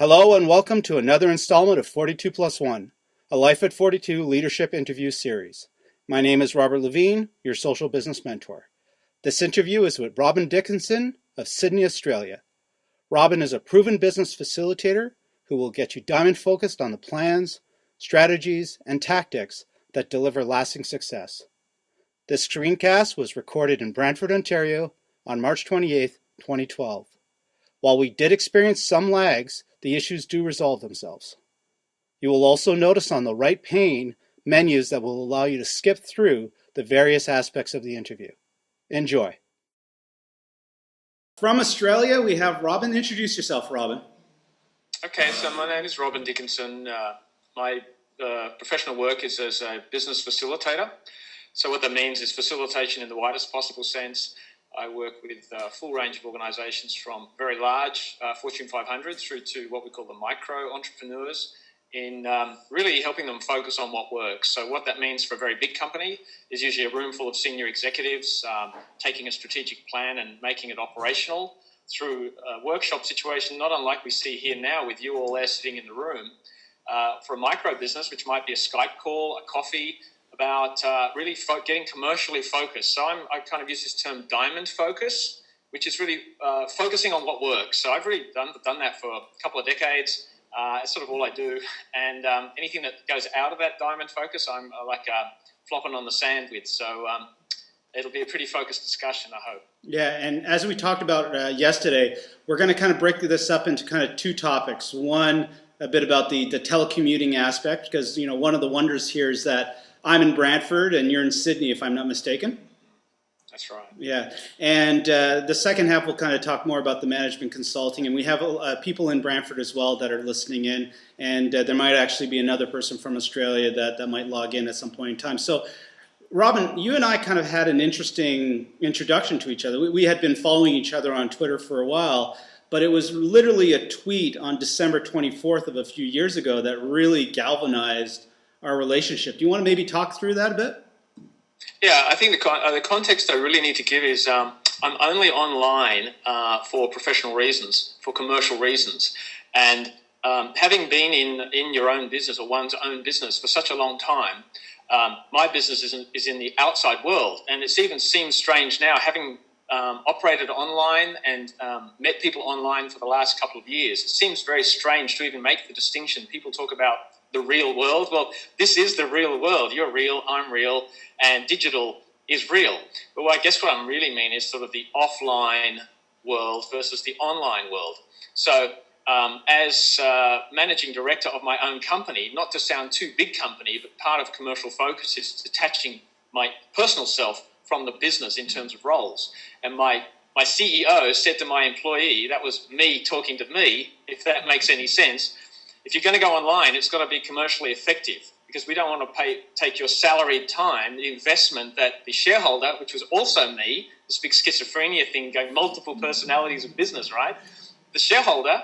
Hello and welcome to another installment of 42 Plus 1, a Life at 42 leadership interview series. My name is Robert Lavigne, your social business mentor. This interview is with Robin Dickinson of Sydney, Australia. Robin is a proven business facilitator who will get you diamond focused on the plans, strategies, and tactics that deliver lasting success. This screencast was recorded in Brantford, Ontario on March 28, 2012. While we did experience some lags, the issues do resolve themselves. You will also notice on the right pane menus that will allow you to skip through the various aspects of the interview. Enjoy. From Australia, we have Robin. Introduce yourself, Robin. Okay, so my name is Robin Dickinson. My professional work is as a business facilitator. So what that means is facilitation in the widest possible sense. I work with a full range of organisations from very large Fortune 500 through to what we call the micro entrepreneurs in really helping them focus on what works. So what that means for a very big company is usually a room full of senior executives taking a strategic plan and making it operational through a workshop situation, not unlike we see here now with you all there sitting in the room. For a micro business, which might be a Skype call, a coffee, about really getting commercially focused. So I kind of use this term diamond focus, which is really focusing on what works. So I've really done that for a couple of decades. It's sort of all I do. And anything that goes out of that diamond focus, I'm like flopping on the sand with. So it'll be a pretty focused discussion, I hope. Yeah, and as we talked about yesterday, we're going to kind of break this up into kind of two topics. One, a bit about the telecommuting aspect, because one of the wonders here is that I'm in Brantford and you're in Sydney, if I'm not mistaken. That's right. Yeah, and the second half we'll kind of talk more about the management consulting, and we have people in Brantford as well that are listening in, and there might actually be another person from Australia that might log in at some point in time. So, Robin, you and I kind of had an interesting introduction to each other. We had been following each other on Twitter for a while, but it was literally a tweet on December 24th of a few years ago that really galvanized our relationship. Do you want to maybe talk through that a bit? Yeah, I think the context I really need to give is I'm only online for professional reasons, for commercial reasons. And having been in your own business or one's own business for such a long time, my business is in the outside world. And it even seems strange now, having operated online and met people online for the last couple of years. It seems very strange to even make the distinction. People talk about the real world. Well, this is the real world. You're real, I'm real, and digital is real. But I guess what I really mean is sort of the offline world versus the online world. So as managing director of my own company, not to sound too big company, but part of commercial focus is detaching my personal self from the business in terms of roles. And my CEO said to my employee, that was me talking to me, if that makes any sense, if you're going to go online, it's got to be commercially effective, because we don't want to take your salaried time, the investment that the shareholder, which was also me, this big schizophrenia thing, going multiple personalities of business, right? The shareholder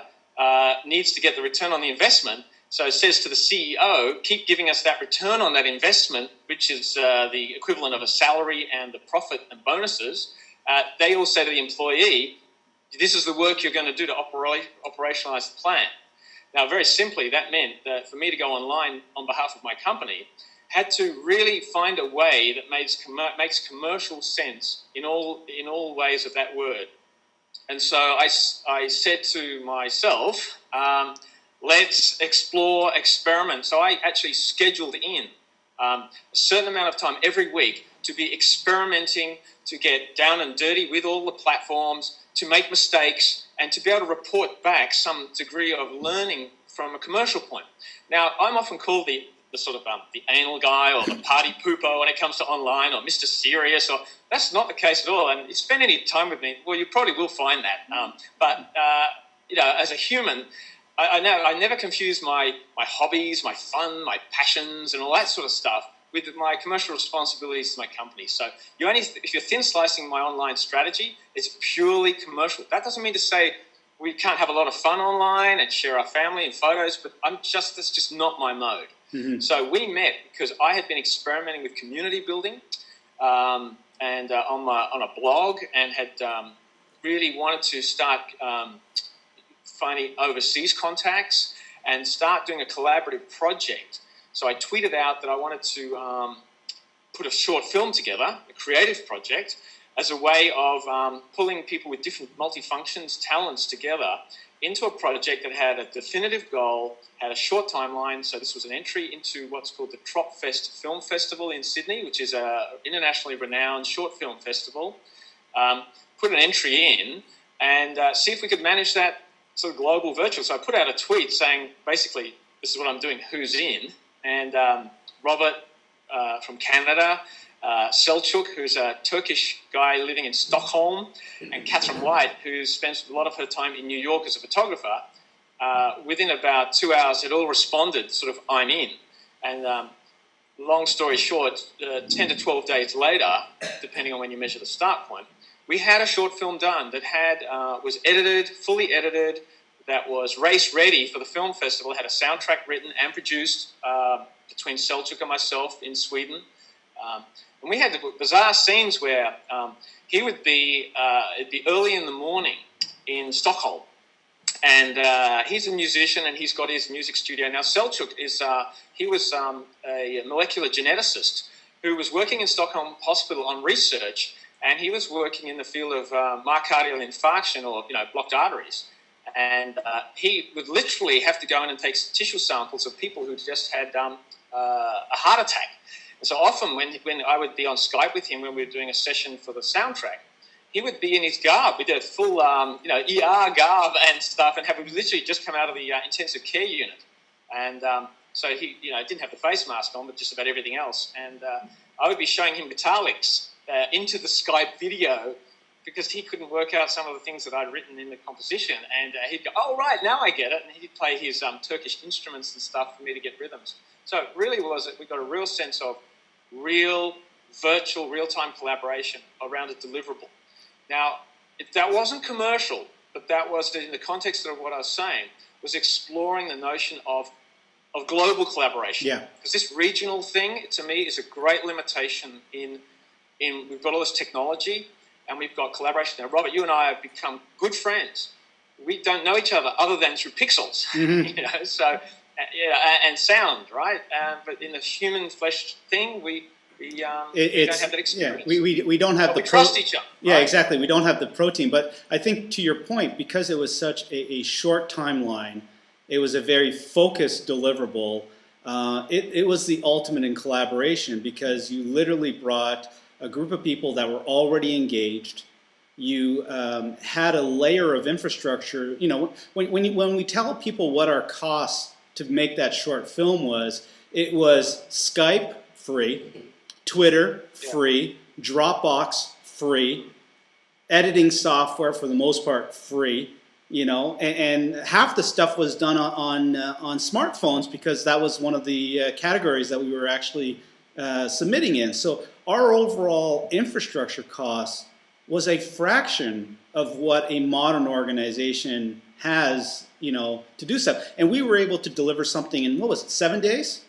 needs to get the return on the investment. So it says to the CEO, keep giving us that return on that investment, which is the equivalent of a salary and the profit and bonuses. They all say to the employee, this is the work you're going to do to operationalize the plan. Now, very simply, that meant that for me to go online on behalf of my company, had to really find a way that makes commercial sense in all ways of that word. And so I said to myself, let's explore, experiment. So I actually scheduled in a certain amount of time every week to be experimenting, to get down and dirty with all the platforms, to make mistakes, and to be able to report back some degree of learning from a commercial point. Now, I'm often called the sort of the anal guy or the party pooper when it comes to online, or Mr. Serious, or that's not the case at all. And if you spend any time with me, well, you probably will find that. But as a human, I never confuse my hobbies, my fun, my passions, and all that sort of stuff with my commercial responsibilities to my company. So if you're thin slicing my online strategy, it's purely commercial. That doesn't mean to say we can't have a lot of fun online and share our family and photos, but that's just not my mode. Mm-hmm. So we met because I had been experimenting with community building and on a blog, and had really wanted to start finding overseas contacts and start doing a collaborative project. So I tweeted out that I wanted to put a short film together, a creative project, as a way of pulling people with different multifunctions, talents together into a project that had a definitive goal, had a short timeline. So this was an entry into what's called the Tropfest Film Festival in Sydney, which is an internationally renowned short film festival. Put an entry in and see if we could manage that sort of global virtual. So I put out a tweet saying, basically, this is what I'm doing, who's in? And Robert from Canada, Selçuk, who's a Turkish guy living in Stockholm, and Catherine White, who spends a lot of her time in New York as a photographer, within about 2 hours had all responded, sort of, I'm in. And long story short, 10 to 12 days later, depending on when you measure the start point, we had a short film done that had was edited, fully edited, that was race ready for the film festival, had a soundtrack written and produced between Selçuk and myself in Sweden. And we had the bizarre scenes where he would be, it'd be early in the morning in Stockholm. And he's a musician and he's got his music studio. Now, Selçuk is, he was a molecular geneticist who was working in Stockholm Hospital on research, and he was working in the field of myocardial infarction, or, blocked arteries. And he would literally have to go in and take tissue samples of people who just had a heart attack. And so often when I would be on Skype with him when we were doing a session for the soundtrack, he would be in his garb. We did a full, ER garb and stuff, and have literally just come out of the intensive care unit. And so he, didn't have the face mask on, but just about everything else. And I would be showing him guitar licks into the Skype video because he couldn't work out some of the things that I'd written in the composition. And he'd go, oh, right, now I get it. And he'd play his Turkish instruments and stuff for me to get rhythms. So it really was, we got a real sense of real, virtual, real-time collaboration around a deliverable. Now, that wasn't commercial, but that was, in the context of what I was saying, was exploring the notion of global collaboration. Yeah. Because this regional thing, to me, is a great limitation in we've got all this technology and we've got collaboration. Now, Robert, you and I have become good friends. We don't know each other than through pixels, so... and sound, right? But in the human flesh thing, we don't have that experience. Yeah, we don't have we trust each other. Yeah, right? exactly. We don't have the protein. But I think to your point, because it was such a short timeline, it was a very focused deliverable. It was the ultimate in collaboration because you literally brought a group of people that were already engaged. You had a layer of infrastructure. When we tell people what our costs to make that short film was, it was Skype free, Twitter free, Dropbox free, editing software for the most part free, and half the stuff was done on smartphones because that was one of the categories that we were actually submitting in. So our overall infrastructure cost was a fraction of what a modern organization has, to do stuff. And we were able to deliver something in, 7 days?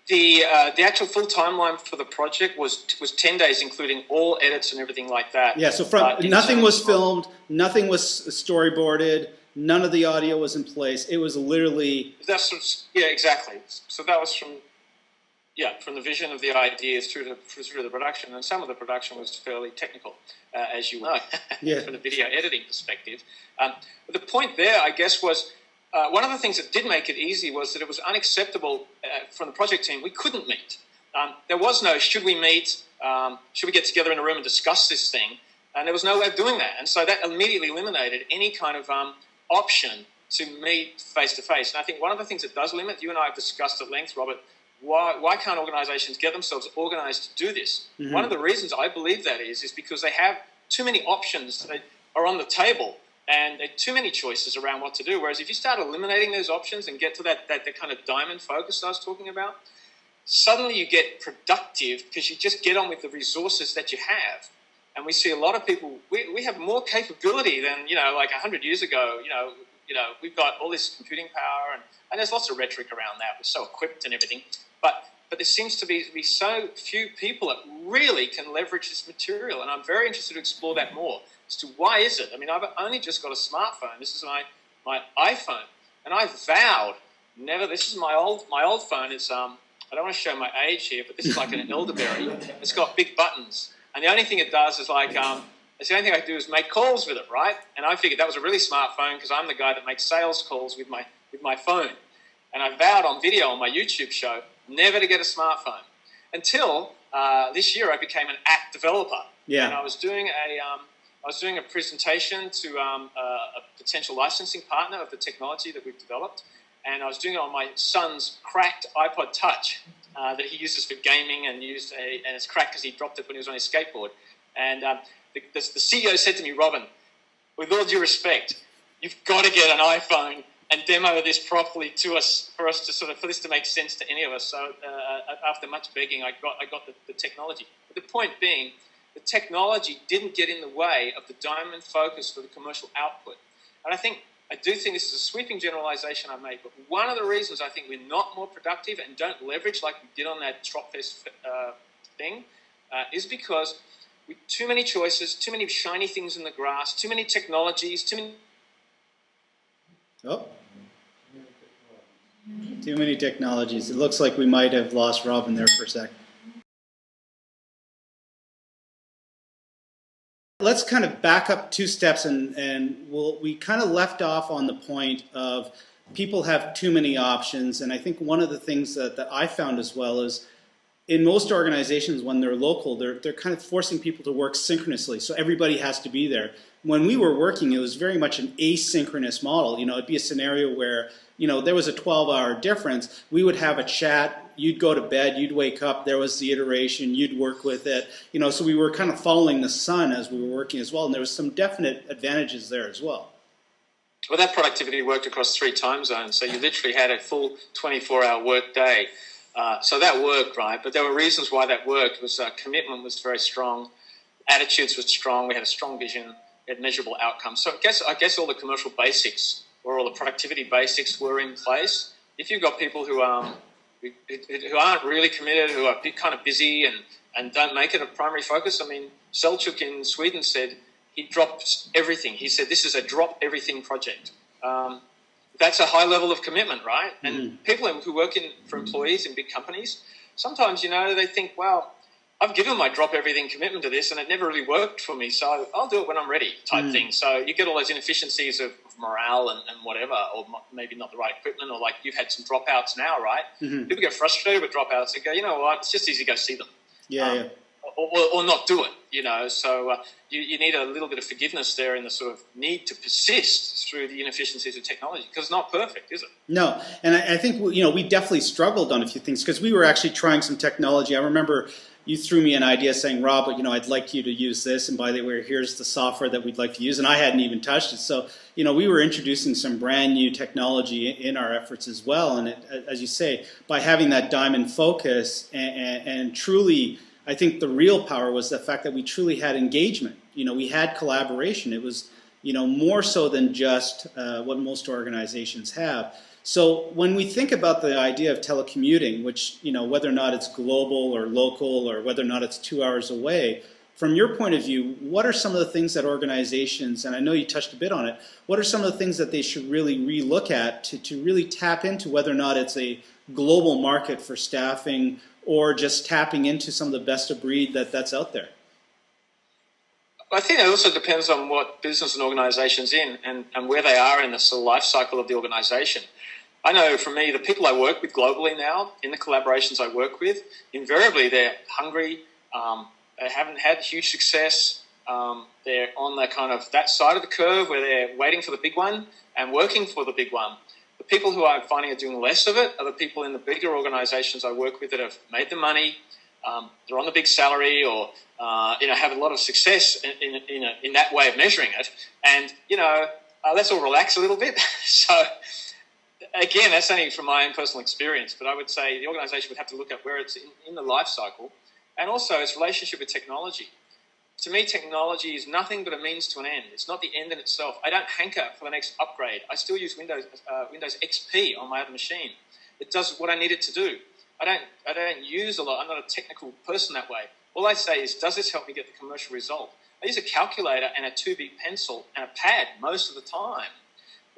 The actual full timeline for the project was 10 days, including all edits and everything like that. Yeah, so nothing was filmed, nothing was storyboarded, none of the audio was in place. It was literally... exactly. So that was from the vision of the ideas through the production, and some of the production was fairly technical, as you know, from the video editing perspective. But the point there, I guess, was one of the things that did make it easy was that it was unacceptable from the project team. We couldn't meet. There was no, should we meet, should we get together in a room and discuss this thing? And there was no way of doing that. And so that immediately eliminated any kind of option to meet face-to-face. And I think one of the things that does limit, you and I have discussed at length, Robert, why can't organizations get themselves organized to do this? Mm-hmm. One of the reasons I believe that is because they have too many options that are on the table and there are too many choices around what to do. Whereas if you start eliminating those options and get to that kind of diamond focus I was talking about, suddenly you get productive because you just get on with the resources that you have. And we see a lot of people, we have more capability than, like 100 years ago, we've got all this computing power and there's lots of rhetoric around that. We're so equipped and everything. But there seems to be so few people that really can leverage this material. And I'm very interested to explore that more as to why is it? I mean, I've only just got a smartphone. This is my iPhone, and I vowed never. This is my old phone. It's I don't want to show my age here, but this is like an elderberry. It's got big buttons, and the only thing it does is like it's the only thing I can do is make calls with it, right? And I figured that was a really smart phone because I'm the guy that makes sales calls with my phone. And I vowed on video on my YouTube show never to get a smartphone until this year I became an app developer. Yeah. And I was doing a presentation to a potential licensing partner of the technology that we've developed, and I was doing it on my son's cracked iPod Touch that he uses for gaming, and it's cracked because he dropped it when he was on his skateboard. And the CEO said to me, "Robin, with all due respect, you've got to get an iPhone and demo this properly to us for this to make sense to any of us." So after much begging, I got the technology. But the point being, the technology didn't get in the way of the diamond focus for the commercial output. And I do think this is a sweeping generalization I made, but one of the reasons I think we're not more productive and don't leverage like we did on that Tropfest thing is because with too many choices, too many shiny things in the grass, too many technologies, too many technologies. It looks like we might have lost Robin there for a sec. Let's kind of back up 2 steps, and we kind of left off on the point of people have too many options. And I think one of the things that I found as well is in most organizations, when they're local, they're kind of forcing people to work synchronously. So everybody has to be there. When we were working, it was very much an asynchronous model. It'd be a scenario where, there was a 12-hour difference. We would have a chat. You'd go to bed. You'd wake up. There was the iteration. You'd work with it. So we were kind of following the sun as we were working as well. And there was some definite advantages there as well. Well, that productivity worked across 3 time zones. So you literally had a full 24-hour work day. So that worked, right? But there were reasons why that worked. It was commitment was very strong. Attitudes were strong. We had a strong vision. We had measurable outcomes. So I guess all the commercial basics or all the productivity basics were in place. If you've got people who aren't really committed, who are kind of busy and don't make it a primary focus, I mean, Selchuk in Sweden said he dropped everything. He said this is a drop everything project. That's a high level of commitment, right? And people who work for employees in big companies, sometimes, they think, well, I've given my drop everything commitment to this and it never really worked for me, so I'll do it when I'm ready type thing. So you get all those inefficiencies of morale and whatever, or maybe not the right equipment, or like you've had some dropouts now, right? People get frustrated with dropouts. They go, you know what, it's just easy to go see them. Yeah. Or not do it, So you need a little bit of forgiveness there in the sort of need to persist through the inefficiencies of technology, because it's not perfect, is it? No, and I think, we definitely struggled on a few things because we were actually trying some technology. I remember you threw me an idea saying, Rob, I'd like you to use this, and by the way, here's the software that we'd like to use, and I hadn't even touched it. So, we were introducing some brand new technology in our efforts as well, and as you say, by having that diamond focus and truly, I think the real power was the fact that we truly had engagement. We had collaboration. It was, more so than just what most organizations have. So when we think about the idea of telecommuting, which, whether or not it's global or local or whether or not it's 2 hours away, from your point of view, what are some of the things that organizations, and I know you touched a bit on it, what are some of the things that they should really relook at to really tap into whether or not it's a global market for staffing or just tapping into some of the best of breed that's out there? I think it also depends on what business and organization's in and where they are in the sort of life cycle of the organization. I know for me, the people I work with globally now, in the collaborations I work with, invariably they're hungry, they haven't had huge success, they're on the kind of that side of the curve where they're waiting for the big one and working for the big one. The people who I'm finding are doing less of it are the people in the bigger organizations I work with that have made the money, they're on the big salary, or have a lot of success in that way of measuring it, and let's all relax a little bit. So again, that's only from my own personal experience, but I would say the organisation would have to look at where it's in the life cycle, and also its relationship with technology. To me, technology is nothing but a means to an end. It's not the end in itself. I don't hanker for the next upgrade. I still use Windows XP on my other machine. It does what I need it to do. I don't use a lot. I'm not a technical person that way. All I say is, does this help me get the commercial result? I use a calculator and a 2B pencil and a pad most of the time.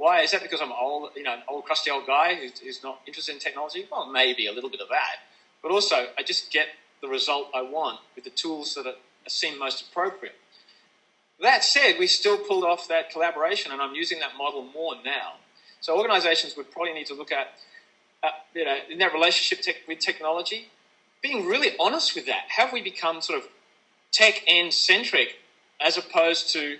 Why? Is that because I'm old, an old crusty old guy who's not interested in technology? Well, maybe a little bit of that. But also, I just get the result I want with the tools that seem most appropriate. That said, we still pulled off that collaboration, and I'm using that model more now. So organizations would probably need to look at, in that relationship with technology, being really honest with that. Have we become sort of tech end centric as opposed to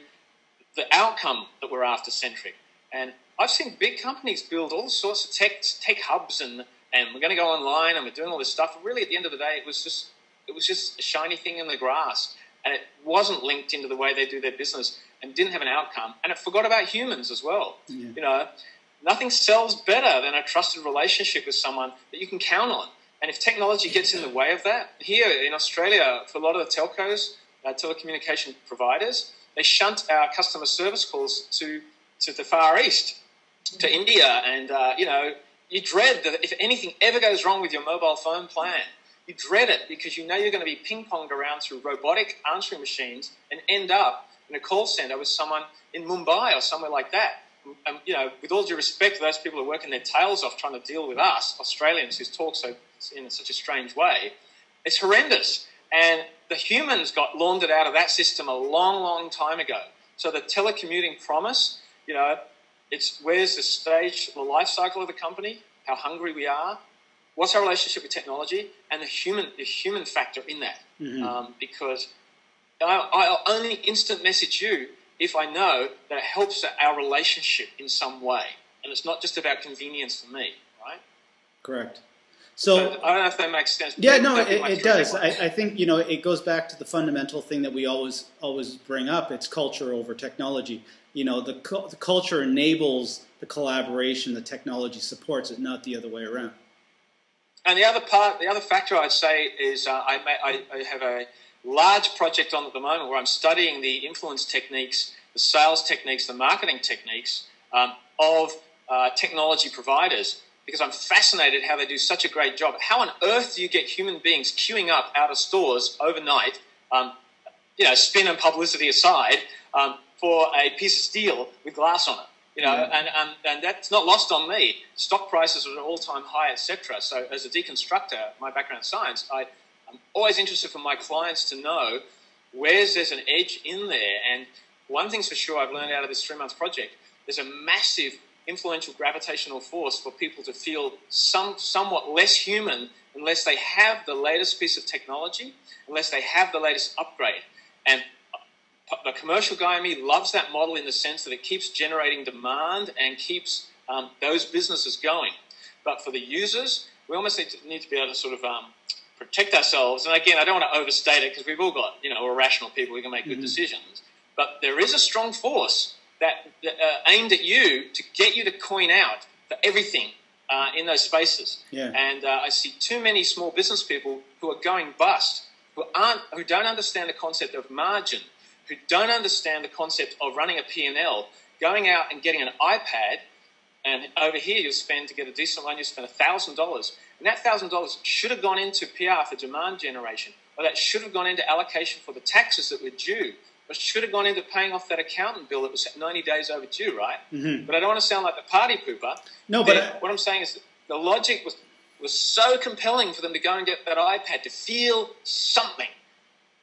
the outcome that we're after centric? And I've seen big companies build all sorts of tech hubs, and we're going to go online, and we're doing all this stuff. But really, at the end of the day, it was just a shiny thing in the grass, and it wasn't linked into the way they do their business, and didn't have an outcome, and it forgot about humans as well. Yeah. Nothing sells better than a trusted relationship with someone that you can count on. And if technology gets in the way of that, here in Australia, for a lot of the telcos, telecommunication providers, they shunt our customer service calls to the Far East, to India, and you dread that if anything ever goes wrong with your mobile phone plan, you dread it because you know you're going to be ping-ponged around through robotic answering machines and end up in a call center with someone in Mumbai or somewhere like that. And, with all due respect to those people who are working their tails off trying to deal with us, Australians who talk in such a strange way, it's horrendous. And the humans got laundered out of that system a long, long time ago. So the telecommuting promise, it's where's the stage, the life cycle of the company, how hungry we are, what's our relationship with technology, and the human factor in that. Mm-hmm. Because I'll only instant message you if I know that it helps our relationship in some way. And it's not just about convenience for me, right? Correct. So I don't know if that makes sense. Yeah, no, it does. I think, it goes back to the fundamental thing that we always bring up. It's culture over technology. The culture enables the collaboration, the technology supports it, not the other way around. And the other factor I'd say is I have a large project on at the moment where I'm studying the influence techniques, the sales techniques, the marketing techniques of technology providers, because I'm fascinated how they do such a great job. How on earth do you get human beings queuing up out of stores overnight, spin and publicity aside, for a piece of steel with glass on it? And that's not lost on me. Stock prices are at an all-time high, etc. So as a deconstructor, my background in science, I'm always interested for my clients to know where's there's an edge in there. And one thing's for sure I've learned out of this 3-month project, there's a massive influential gravitational force for people to feel somewhat less human unless they have the latest piece of technology, unless they have the latest upgrade. And the commercial guy in me loves that model in the sense that it keeps generating demand and keeps those businesses going. But for the users, we almost need to be able to sort of protect ourselves. And again, I don't want to overstate it because we've all got, we're rational people, we can make good decisions. But there is a strong force that aimed at you to get you to coin out for everything in those spaces. Yeah. And I see too many small business people who are going bust, who don't understand the concept of margin, who don't understand the concept of running a P&L, going out and getting an iPad, and over here to get a decent one, you spend $1,000. And that $1,000 should have gone into PR for demand generation, or that should have gone into allocation for the taxes that were due, or should have gone into paying off that accountant bill that was 90 days overdue, right? Mm-hmm. But I don't want to sound like the party pooper. No, but what I'm saying is the logic was so compelling for them to go and get that iPad to feel something,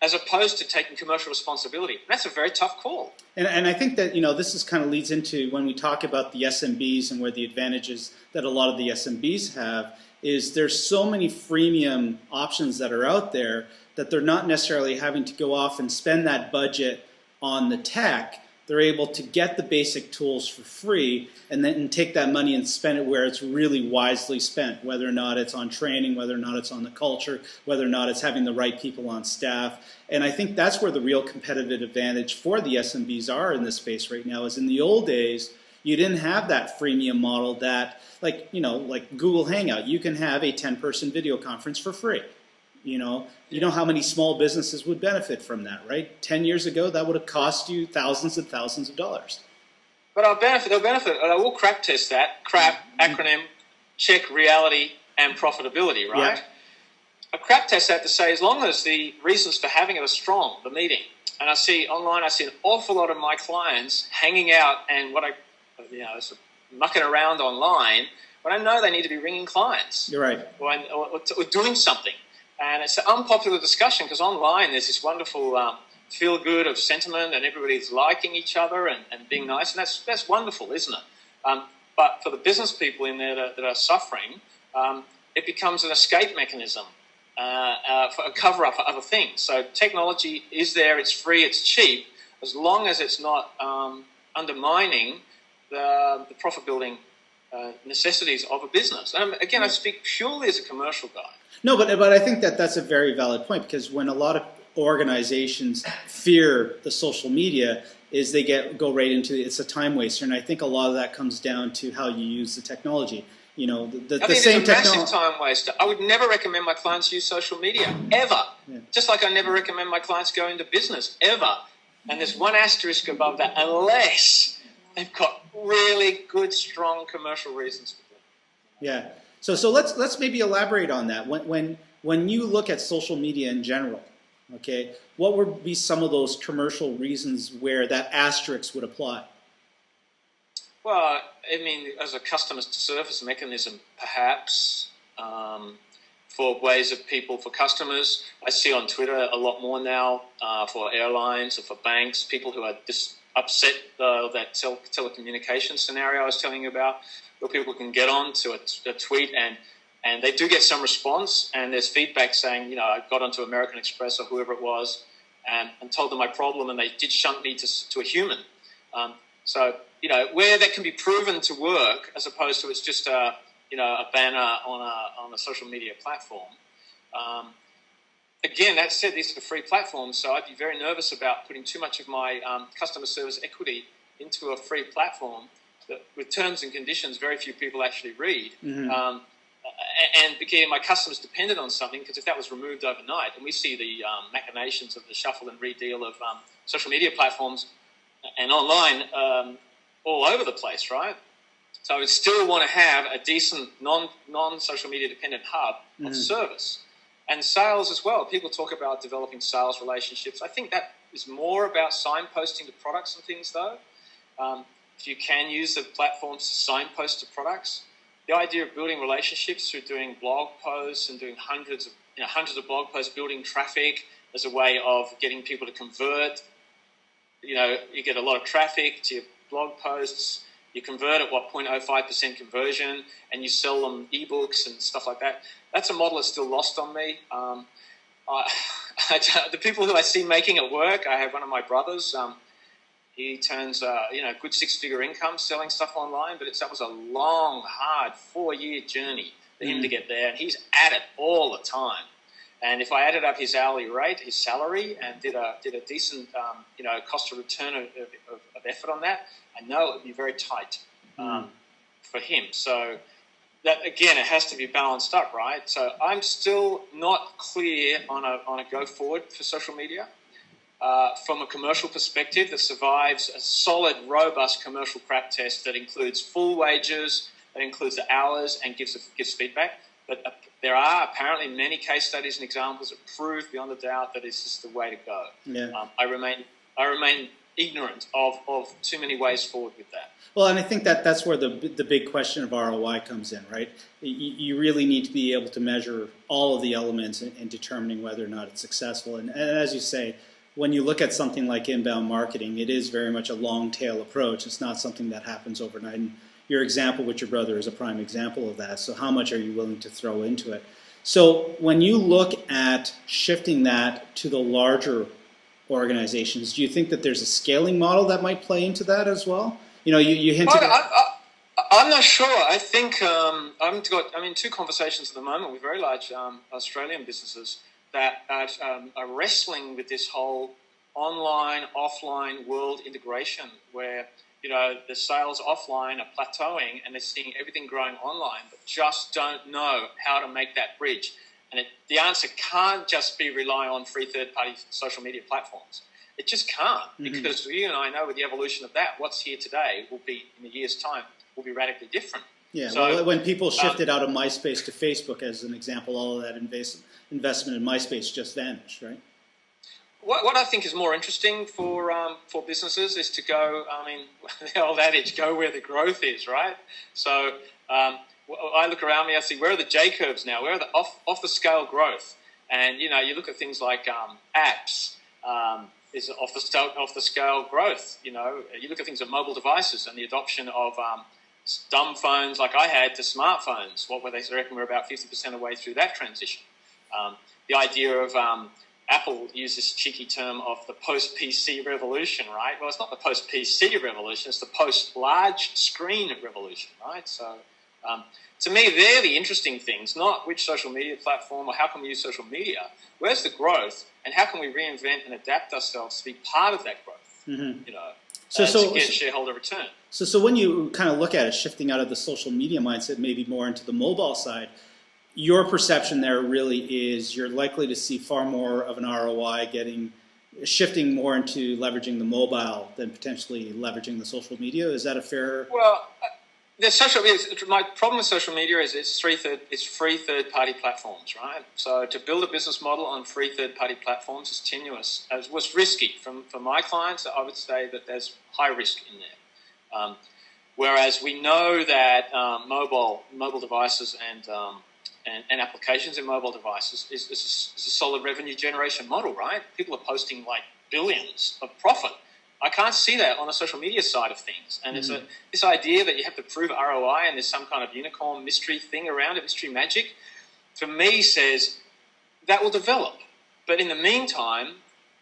as opposed to taking commercial responsibility. And that's a very tough call. And I think that, this kind of leads into when we talk about the SMBs and where the advantages that a lot of the SMBs have is there's so many freemium options that are out there that they're not necessarily having to go off and spend that budget on the tech. They're able to get the basic tools for free and then take that money and spend it where it's really wisely spent, whether or not it's on training, whether or not it's on the culture, whether or not it's having the right people on staff. And I think that's where the real competitive advantage for the SMBs are in this space right now, is in the old days, you didn't have that freemium model that, like Google Hangout, you can have a 10-person video conference for free. You know how many small businesses would benefit from that, right? 10 years ago, that would have cost you thousands and thousands of dollars. But they'll benefit. I will crack test that. CRAP, acronym, check reality and profitability, right? Yeah. I crap test that to say as long as the reasons for having it are strong, the meeting. And I see online, an awful lot of my clients hanging out, and it's mucking around online when I know they need to be ringing clients. You're right. Or doing something. And it's an unpopular discussion because online there's this wonderful feel-good of sentiment and everybody's liking each other and being nice. And that's wonderful, isn't it? But for the business people in there that are suffering, it becomes an escape mechanism for a cover-up for other things. So technology is there, it's free, it's cheap, as long as it's not undermining the profit-building necessities of a business. Again, I speak purely as a commercial guy. No, but I think that's a very valid point, because when a lot of organizations fear the social media, is they go right into it's a time waster, and I think a lot of that comes down to how you use the technology. You know, the same technology. It's a massive time waster. I would never recommend my clients use social media ever. Yeah. Just like I never recommend my clients go into business ever. And there's one asterisk above that, unless they've got really good, strong commercial reasons for it. Yeah. So let's maybe elaborate on that. When you look at social media in general, okay, what would be some of those commercial reasons where that asterisk would apply? Well, I mean, as a customer service mechanism, perhaps, for ways of people, for customers. I see on Twitter a lot more now for airlines or for banks, people who are just upset that telecommunications scenario I was telling you about, where people can get on to a tweet and they do get some response, and there's feedback saying, I got onto American Express or whoever it was and told them my problem, and they did shunt me to a human. So, where that can be proven to work, as opposed to it's just a banner on a social media platform. Again, that said, these are free platforms, so I'd be very nervous about putting too much of my customer service equity into a free platform that, with terms and conditions, very few people actually read. Mm-hmm. And became my customers dependent on something, because if that was removed overnight, and we see the machinations of the shuffle and redeal of social media platforms and online all over the place, right? So I would still want to have a decent non-social media dependent hub of service and sales as well. People talk about developing sales relationships. I think that is more about signposting to products and things, though. If you can use the platforms to signpost to products, the idea of building relationships through doing blog posts and doing hundreds of blog posts, building traffic as a way of getting people to convert. You get a lot of traffic to your blog posts. You convert at 0.05% conversion, and you sell them ebooks and stuff like that. That's a model that's still lost on me. The people who I see making it work, I have one of my brothers. He turns good 6-figure income selling stuff online, but that was a long, hard 4-year journey for him to get there, and he's at it all the time. And if I added up his hourly rate, his salary, and did a decent cost of return of effort on that, I know it would be very tight for him. So that, again, it has to be balanced up, right? So I'm still not clear on a go forward for social media. From a commercial perspective, that survives a solid, robust commercial crack test that includes full wages, that includes the hours, and gives feedback. But there are apparently many case studies and examples that prove beyond a doubt that this is the way to go. Yeah. I remain ignorant of too many ways forward with that. Well, and I think that's where the big question of ROI comes in, right? You really need to be able to measure all of the elements in determining whether or not it's successful. And as you say, when you look at something like inbound marketing, it is very much a long tail approach. It's not something that happens overnight. And your example with your brother is a prime example of that. So how much are you willing to throw into it? So when you look at shifting that to the larger organizations, do you think that there's a scaling model that might play into that as well? You hinted I'm not sure. I think I'm in 2 conversations at the moment with very large Australian businesses that are wrestling with this whole online, offline world integration, where the sales offline are plateauing and they're seeing everything growing online, but just don't know how to make that bridge. And the answer can't just be rely on free third-party social media platforms. It just can't, because you and I know with the evolution of that, what's here today will be, in a year's time, will be radically different. Yeah, so, well, when people shifted out of MySpace to Facebook, as an example, all of that investment in MySpace just vanished, right? What I think is more interesting for businesses is to go, I mean, the old adage, go where the growth is, right? So I look around me, I see, where are the J-curves now? Where are the off the scale growth? And, you know, you look at things like apps, is off the scale growth. You know, you look at things like mobile devices and the adoption of dumb phones like I had to smartphones. What were they? I reckon we're about 50% of the way through that transition. The idea of Apple used this cheeky term of the post-PC revolution, right? Well, it's not the post-PC revolution, it's the post-large screen revolution, right? So to me, they're the interesting things, not which social media platform or how can we use social media. Where's the growth and how can we reinvent and adapt ourselves to be part of that growth, you know, to get shareholder return. So when you kind of look at it, shifting out of the social media mindset, maybe more into the mobile side, your perception there really is you're likely to see far more of an ROI shifting more into leveraging the mobile than potentially leveraging the social media. Is that a fair? Well, my problem with social media is it's free third-party platforms, right? So to build a business model on free third-party platforms is tenuous. It was risky. For my clients, I would say that there's high risk in there. Whereas we know that mobile devices and applications in mobile devices is a solid revenue generation model, right? People are posting like billions of profit. I can't see that on the social media side of things. And it's this idea that you have to prove ROI and there's some kind of unicorn mystery thing around it, mystery magic, for me says that will develop. But in the meantime,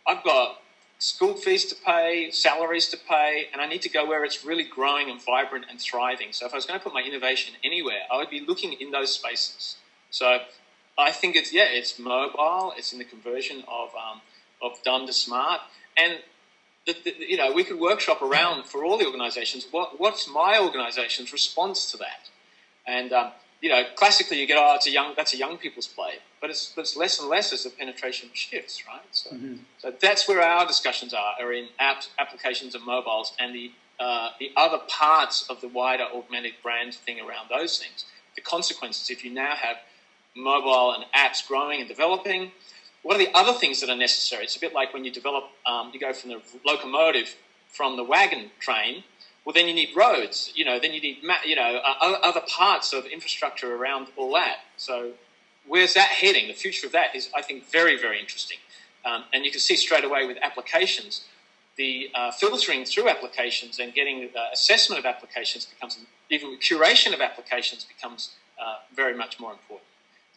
I've got school fees to pay, salaries to pay, and I need to go where it's really growing and vibrant and thriving. So if I was going to put my innovation anywhere, I would be looking in those spaces. So I think it's mobile, it's in the conversion of dumb to smart, and you know, we could workshop around for all the organisations. What's my organisation's response to that? And you know, classically you get, that's a young people's play, but it's less and less as the penetration shifts, right? So so that's where our discussions are in apps, applications, and mobiles, and the other parts of the wider augmented brand thing around those things. The consequences if you now have mobile and apps growing and developing. What are the other things that are necessary? It's a bit like when you develop, you go from the locomotive from the wagon train. Well, then you need roads. You know, then you need other parts of infrastructure around all that. So, where's that heading? The future of that is, I think, very, very interesting. And you can see straight away with applications, the filtering through applications and getting assessment of applications becomes, even curation of applications becomes very much more important.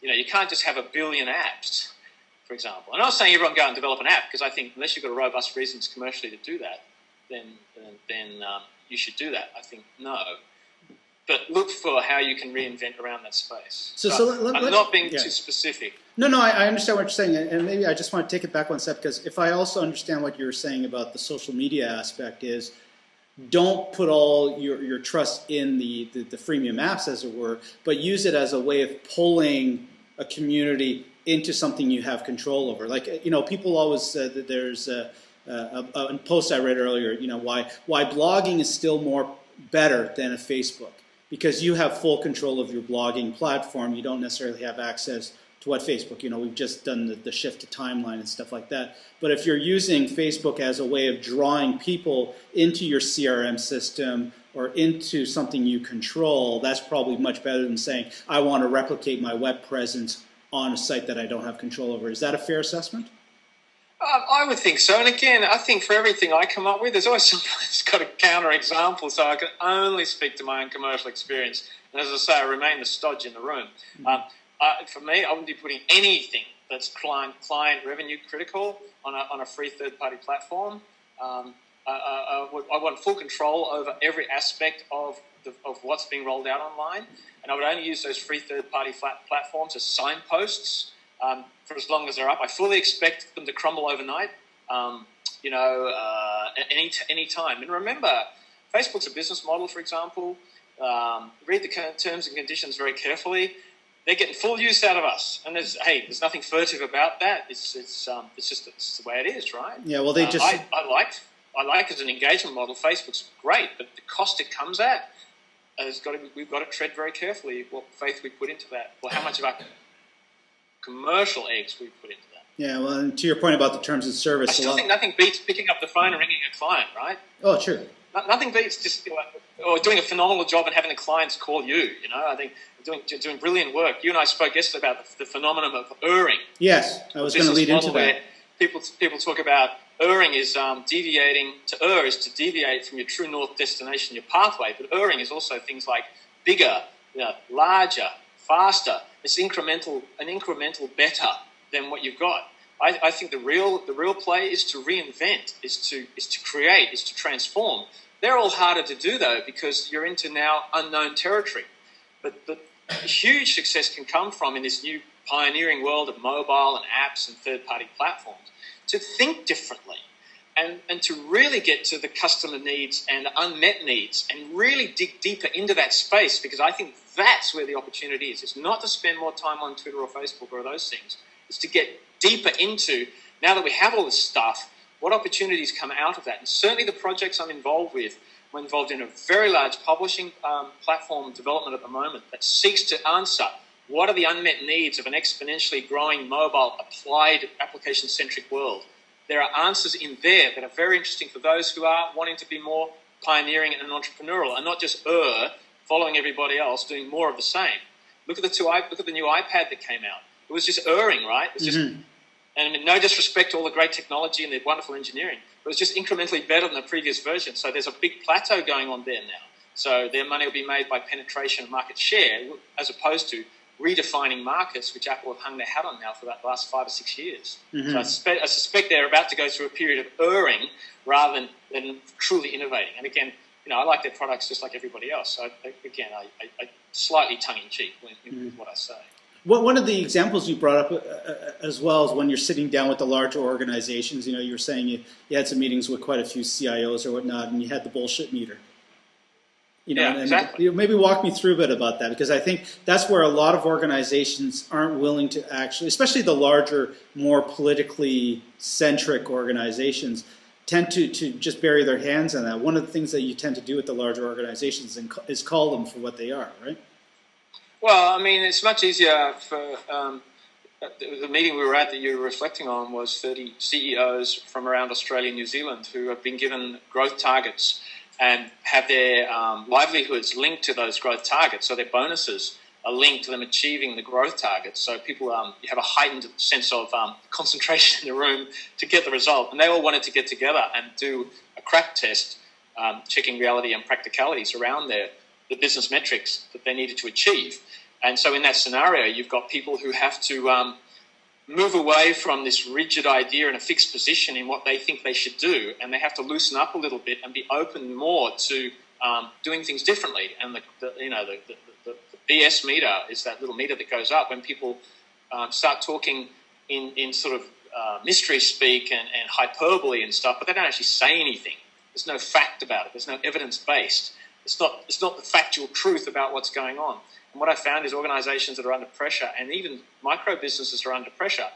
You know, you can't just have a billion apps, for example. And I'm not saying everyone go and develop an app, because I think unless you've got a robust reasons commercially to do that, then you should do that. I think no. But look for how you can reinvent around that space. I'm not being too specific. No, I understand what you're saying, and maybe I just want to take it back one step, because if I also understand what you're saying about the social media aspect is, don't put all your trust in the freemium apps, as it were, but use it as a way of pulling a community into something you have control over. Like, you know, people always said that there's a post I read earlier, you know, why blogging is still more better than a Facebook, because you have full control of your blogging platform. You don't necessarily have access to what Facebook, you know, we've just done the shift to timeline and stuff like that. But if you're using Facebook as a way of drawing people into your CRM system or into something you control, that's probably much better than saying, I want to replicate my web presence on a site that I don't have control over. Is that a fair assessment? I would think so. And again, I think for everything I come up with, there's always somebody that's got a counter example, so I can only speak to my own commercial experience. And as I say, I remain the stodge in the room. For me, I wouldn't be putting anything that's client revenue critical on a free third-party platform. I want full control over every aspect of what's being rolled out online, and I would only use those free third-party platforms as signposts for as long as they're up. I fully expect them to crumble overnight, any time. And remember, Facebook's a business model, for example. Read the terms and conditions very carefully. They're getting full use out of us, and there's nothing furtive about that. It's just the way it is, right? Yeah. Well, they just I like as an engagement model. Facebook's great, but the cost it comes at we've got to tread very carefully what faith we put into that, or how much of our commercial eggs we put into that. Yeah, well, and to your point about the terms of service, I still think nothing beats picking up the phone and ringing a client, right? Oh, sure. Nothing beats just or doing a phenomenal job and having the clients call you. You know, I think doing brilliant work. You and I spoke yesterday about the phenomenon of erring. Yes, I was going to lead into that. People talk about erring is deviating. To err is to deviate from your true north destination, your pathway. But erring is also things like bigger, larger, faster. It's an incremental better than what you've got. I think the real play is to reinvent, is to create, is to transform. They're all harder to do though because you're into now unknown territory. But huge success can come from in this new pioneering world of mobile and apps and third-party platforms to think differently and to really get to the customer needs and unmet needs and really dig deeper into that space, because I think that's where the opportunity is. It's not to spend more time on Twitter or Facebook or those things. It's to get deeper into, now that we have all this stuff, what opportunities come out of that. And certainly the projects I'm involved with, I'm involved in a very large publishing platform development at the moment that seeks to answer what are the unmet needs of an exponentially growing mobile applied application-centric world. There are answers in there that are very interesting for those who are wanting to be more pioneering and entrepreneurial and not just following everybody else, doing more of the same. Look at the new iPad that came out. It was just erring, right? It was just, and no disrespect to all the great technology and the wonderful engineering, but it was just incrementally better than the previous version. So there's a big plateau going on there now. So their money will be made by penetration and market share, as opposed to redefining markets, which Apple have hung their hat on now for that last 5 or 6 years. So I suspect they're about to go through a period of erring rather than truly innovating. And again, I like their products just like everybody else. So I slightly tongue-in-cheek with what I say. One of the examples you brought up as well is when you're sitting down with the larger organizations. You were saying you had some meetings with quite a few CIOs or whatnot, and you had the bullshit meter. Exactly. Maybe walk me through a bit about that, because I think that's where a lot of organizations aren't willing to actually, especially the larger, more politically centric organizations, tend to just bury their hands on that. One of the things that you tend to do with the larger organizations is call them for what they are, right? Well, I mean, it's much easier for the meeting we were at that you were reflecting on was 30 CEOs from around Australia and New Zealand who have been given growth targets and have their livelihoods linked to those growth targets. So their bonuses are linked to them achieving the growth targets. So people you have a heightened sense of concentration in the room to get the result. And they all wanted to get together and do a crack test, checking reality and practicalities around the business metrics that they needed to achieve. And so in that scenario, you've got people who have to move away from this rigid idea and a fixed position in what they think they should do, and they have to loosen up a little bit and be open more to doing things differently. And the BS meter is that little meter that goes up when people start talking in sort of mystery speak and hyperbole and stuff, but they don't actually say anything. There's no fact about it. There's no evidence-based. It's not the factual truth about what's going on. And what I found is organizations that are under pressure, and even micro businesses are under pressure,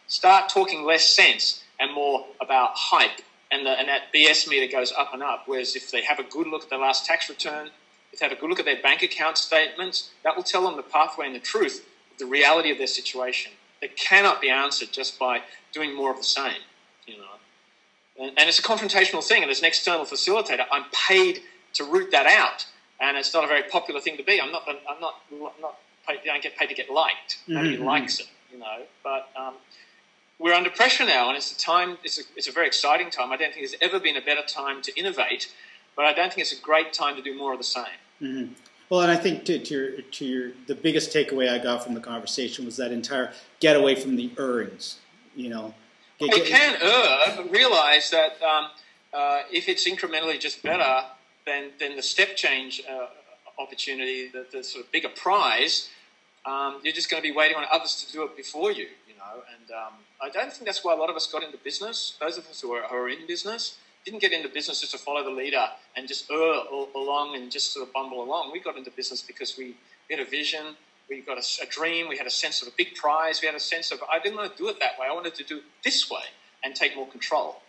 start talking less sense and more about hype. And that BS meter goes up and up. Whereas if they have a good look at their last tax return, if they have a good look at their bank account statements, that will tell them the pathway and the truth, the reality of their situation. That cannot be answered just by doing more of the same. And it's a confrontational thing. And as an external facilitator, I'm paid to root that out. And it's not a very popular thing to be. I don't get paid to get liked. Nobody likes it, But we're under pressure now, and it's a time. It's a very exciting time. I don't think there's ever been a better time to innovate, but I don't think it's a great time to do more of the same. Mm-hmm. Well, and I think the biggest takeaway I got from the conversation was that entire get away from the errings. You can err, but realize that if it's incrementally just better. Then the step change opportunity, the sort of bigger prize, you're just going to be waiting on others to do it before you, And I don't think that's why a lot of us got into business. Those of us who are in business didn't get into business just to follow the leader and just along and just sort of bumble along. We got into business because we had a vision, we got a dream, we had a sense of a big prize, we had a sense of, I didn't want to do it that way, I wanted to do it this way and take more control.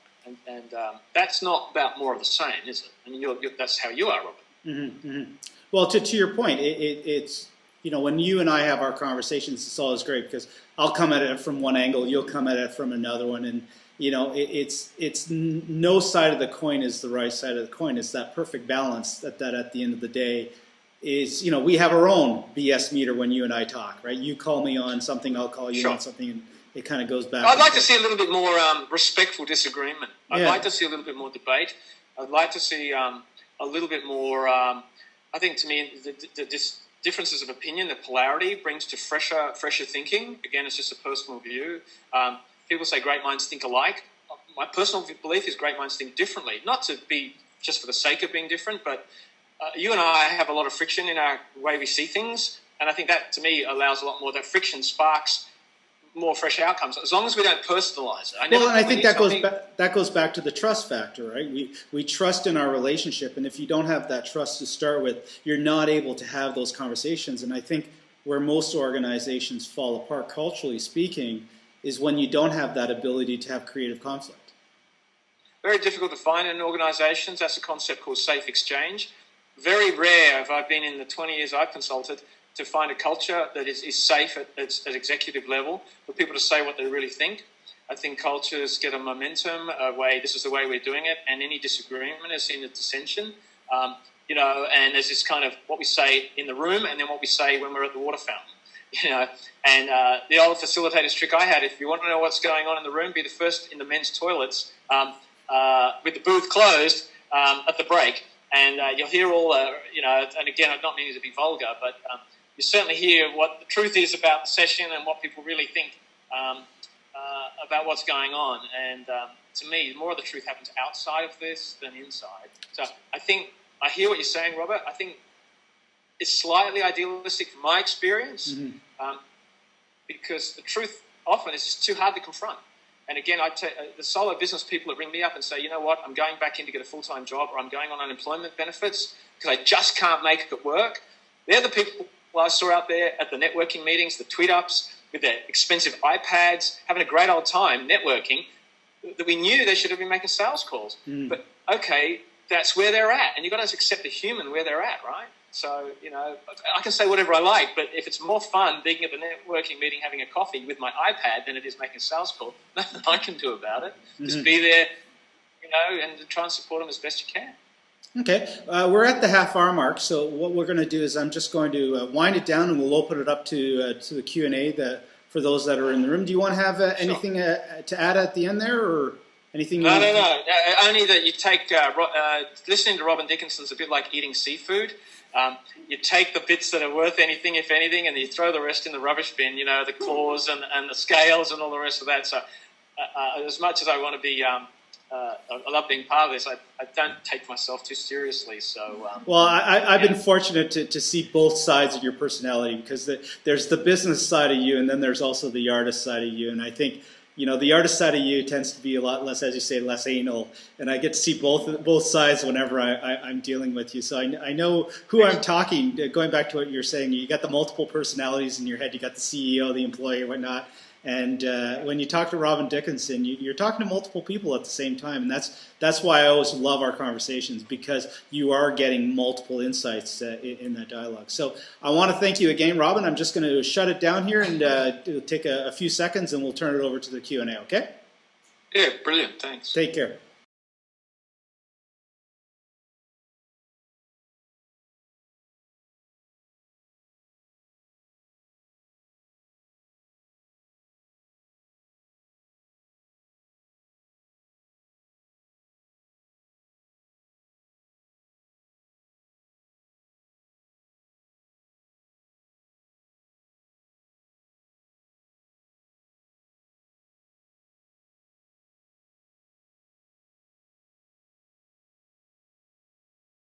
And that's not about more of the same, is it? I mean, that's how you are, Robert. Mm-hmm, mm-hmm. Well, to your point, it's when you and I have our conversations, it's always great because I'll come at it from one angle, you'll come at it from another one, and it's no side of the coin is the right side of the coin. It's that perfect balance that at the end of the day is, we have our own BS meter when you and I talk, right? You call me on something, I'll call you on something, and it kind of goes back. I'd like to see a little bit more respectful disagreement. I'd like to see a little bit more debate. I'd like to see a little bit more, I think to me, the differences of opinion, the polarity brings to fresher thinking. Again, it's just a personal view. People say great minds think alike. My personal belief is great minds think differently, not to be just for the sake of being different, but you and I have a lot of friction in our way we see things, and I think that, to me, allows a lot more. That friction sparks more fresh outcomes, as long as we don't personalize it. I think that goes back to the trust factor, right? We trust in our relationship, and if you don't have that trust to start with, you're not able to have those conversations. And I think where most organizations fall apart, culturally speaking, is when you don't have that ability to have creative conflict. Very difficult to find in organizations. That's a concept called safe exchange. Very rare, if I've been in the 20 years I've consulted, to find a culture that is safe at executive level for people to say what they really think. I think cultures get a momentum, this is the way we're doing it, and any disagreement is seen as dissension. And there's this kind of what we say in the room and then what we say when we're at the water fountain. And the old facilitator's trick I had, if you want to know what's going on in the room, be the first in the men's toilets with the booth closed at the break. And you'll hear all, and again, I'm not meaning to be vulgar, but you certainly hear what the truth is about the session and what people really think about what's going on. And to me, more of the truth happens outside of this than inside. So I think I hear what you're saying, Robert. I think it's slightly idealistic from my experience, because the truth often is just too hard to confront. And again, the solo business people that ring me up and say, you know what, I'm going back in to get a full-time job, or I'm going on unemployment benefits because I just can't make it work. They're the people I saw out there at the networking meetings, the tweet-ups, with their expensive iPads, having a great old time networking, that we knew they should have been making sales calls. But, okay, that's where they're at. And you've got to accept the human where they're at, right? So, I can say whatever I like, but if it's more fun being at the networking meeting having a coffee with my iPad than it is making a sales call, nothing I can do about it. Just be there, and try and support them as best you can. Okay, we're at the half-hour mark, so what we're going to do is I'm just going to wind it down, and we'll open it up to the Q&A for those that are in the room. Do you want to have anything to add at the end there, or anything? No. Only that you take listening to Robin Dickinson's a bit like eating seafood. You take the bits that are worth anything, if anything, and you throw the rest in the rubbish bin, the claws and the scales and all the rest of that. So as much as I want to be, I love being part of this, I don't take myself too seriously. So well, I've been fortunate to see both sides of your personality, because there's the business side of you, and then there's also the artist side of you. And I think the artist side of you tends to be a lot less, as you say, less anal, and I get to see both sides whenever I'm dealing with you. So I know who I'm talking. Going back to what you're saying, you got the multiple personalities in your head. You got the CEO, the employee, whatnot. And when you talk to Robin Dickinson, you're talking to multiple people at the same time, and that's why I always love our conversations, because you are getting multiple insights in that dialogue. So I want to thank you again, Robin. I'm just going to shut it down here and it'll take a few seconds, and we'll turn it over to the Q&A. Okay? Yeah, brilliant. Thanks. Take care.